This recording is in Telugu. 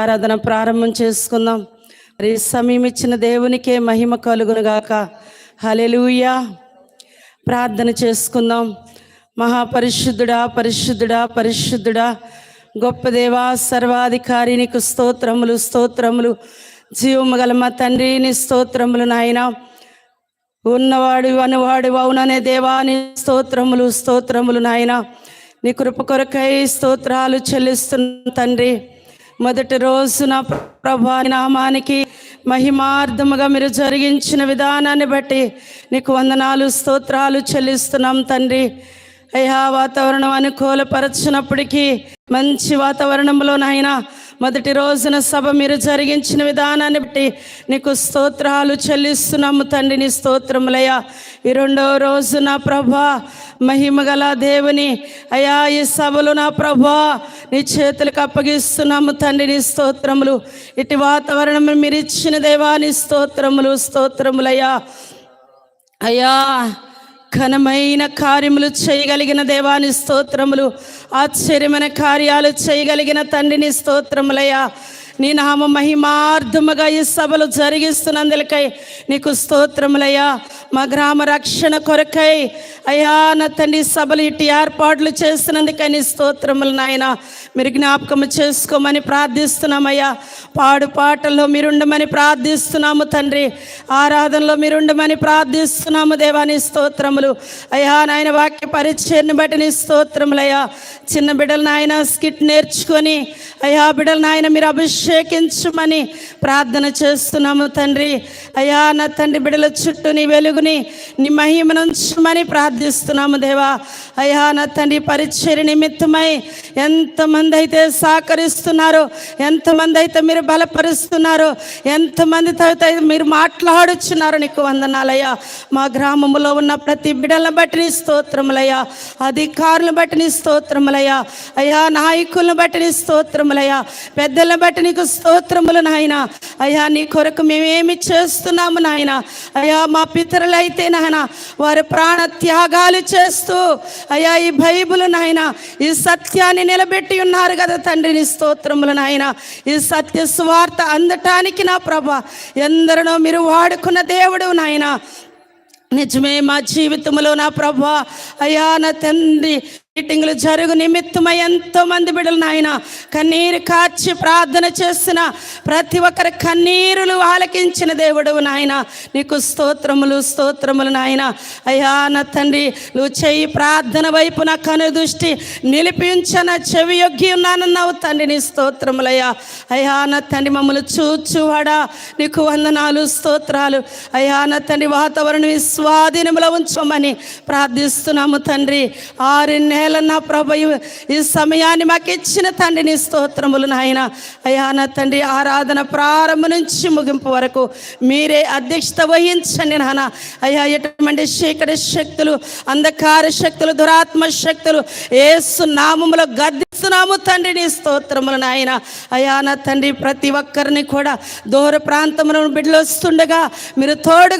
ఆరాధన ప్రారంభం చేసుకుందాం. మరి సమయం ఇచ్చిన దేవునికే మహిమ కలుగునుగాక. హల్లెలూయా. ప్రార్థన చేసుకుందాం. మహాపరిశుద్ధుడా, పరిశుద్ధుడా, పరిశుద్ధుడా, గొప్ప దేవా, సర్వాధికారి, నీకు స్తోత్రములు, స్తోత్రములు. జీవము గల మా తండ్రి, నీ స్తోత్రములు నాయన. ఉన్నవాడు అనువాడు అవుననే దేవా, నీ స్తోత్రములు, స్తోత్రములు నాయన. నీ కృప కొరకై స్తోత్రాలు చెల్లిస్తున్న తండ్రి. మొదటి రోజున ప్రభా నామానికి మహిమార్థముగా మీరు జరిగించిన విధానాన్ని బట్టి నీకు వందనాలు, స్తోత్రాలు చెల్లిస్తున్నాం తండ్రి. అయ్యా, వాతావరణం అనుకూలపరచినప్పటికీ మంచి వాతావరణంలోనైనా మొదటి రోజున సభ మీరు జరిగించిన విధానాన్ని బట్టి నీకు స్తోత్రాలు చెల్లిస్తున్నాము తండ్రి. నీ స్తోత్రములయ్యా. ఈ రెండవ రోజు నా ప్రభా మహిమగల దేవుని అయ్యా, ఈ సభలు నా ప్రభా నీ చేతులకు అప్పగిస్తున్నాము తండ్రి. నీ స్తోత్రములు. ఇటు వాతావరణం మీరు ఇచ్చిన దేవా, నీ స్తోత్రములు, స్తోత్రములయ్యా. అయ్యా, ఘనమైన కార్యములు చేయగలిగిన దేవాని స్తోత్రములు. ఆశ్చర్యమైన కార్యాలు చేయగలిగిన తండ్రిని స్తోత్రములయ్యా. నీ నామ మహిమార్థముగా ఈ సభలు జరిగిస్తున్నందులకై నీకు స్తోత్రములయ్యా. మా గ్రామ రక్షణ కొరకై అయ్యా నా తండ్రి సభలు ఇటు ఏర్పాట్లు చేస్తున్నందుకై నీ స్తోత్రములు నాయన. మీరు జ్ఞాపకం చేసుకోమని ప్రార్థిస్తున్నామయ్యా. పాడు పాటల్లో మీరుండమని ప్రార్థిస్తున్నాము తండ్రి. ఆరాధనలో మీరుండమని ప్రార్థిస్తున్నాము దేవా, నీ స్తోత్రములు. అయ్యా నాయన, వాక్య పరిచయని బట్టి నీ స్తోత్రములయ్యా. చిన్న బిడ్డలు నాయన స్కిట్ నేర్చుకొని అయ్యా బిడ్డలు నాయన మీరు అభిషేకించమని ప్రార్థన చేస్తున్నాము తండ్రి. అయ్యా నా తండ్రి, బిడ్డల చుట్టూ నీ వెలుగుని నీ మహిమనుంచమని ప్రార్థిస్తున్నాము దేవా. అయ్యా నా తండ్రి, పరిచర్య నిమిత్తమై ఎంతమంది అయితే సహకరిస్తున్నారో, ఎంతమంది అయితే మీరు బలపరుస్తున్నారో, ఎంతమందితో అయితే మీరు మాట్లాడుచున్నారో నీకు వందనాలయ్యా. మా గ్రామంలో ఉన్న ప్రతి బిడ్డలను బట్టి నీ స్తోత్రములయ్యా. అధికారులను బట్టి నీ స్తోత్రములయ్యా. అయ్యా, నాయకులను బట్టి నీ స్తోత్రములయ్యా. పెద్దలను బట్టి నీకు స్తోత్రములు నాయన. అయ్యా, నీ కొరకు మేమేమి చేస్తున్నాము నాయన. అయ్యా, మా పితరులైతే నాయన వారు ప్రాణ త్యాగాలు చేస్తూ అయ్యా ఈ బైబిల్ నాయన ఈ సత్యాన్ని నిలబెట్టి ఉన్నారు కదా తండ్రి. నీ స్తోత్రములు నాయన. ఈ సత్య సువార్త అందటానికి నా ప్రభా ఎందరినో మీరు వాడుకున్న దేవుడు నాయన. నిజమే, మా జీవితంలో నా ప్రభా అయ్యా నా తండ్రి మీటింగులు జరుగు నిమిత్తమై ఎంతో మంది బిడ్డలు నాయన కన్నీరు కార్చి ప్రార్థన చేసిన ప్రతి ఒక్కరి కన్నీరులు ఆలకించిన దేవుడు నాయన. నీకు స్తోత్రములు, స్తోత్రములు నాయన. అయ్యా నా తండ్రి, నువ్వు చెయ్యి ప్రార్థన వైపు నా కను దృష్టి నిలిపించన చెవి యొగ్గి ఉన్నానన్నావు తండ్రి. నీ స్తోత్రములయ్యా. అయ్యా నా తండ్రి, మమ్మల్ని చూచువాడా నీకు వందనాలు, స్తోత్రాలు. అయ్యా నా తండ్రి, వాతావరణం స్వాధీనంలో ఉంచమని ప్రార్థిస్తున్నాము తండ్రి. 6 నెలల నా ప్రభు ఈ సమయాన్ని మాకు ఇచ్చిన తండ్రి నీ స్తోత్రములు నాయన. అయ్యా నా తండ్రి, ఆరాధన ప్రారంభం నుంచి ముగింపు వరకు మీరే అధ్యక్షత వహించండి నాన్న. అయ్యా, ఎటువంటి చీకటి శక్తులు, అంధకార శక్తులు, దురాత్మ శక్తులు యేసు నామములో గద్దిస్తున్నాము తండ్రి. నీ స్తోత్రములు నాయన. అయ్యా నా తండ్రి, ప్రతి ఒక్కరిని కూడా దూర ప్రాంతంలో బిడ్డలు వస్తుండగా మీరు తోడు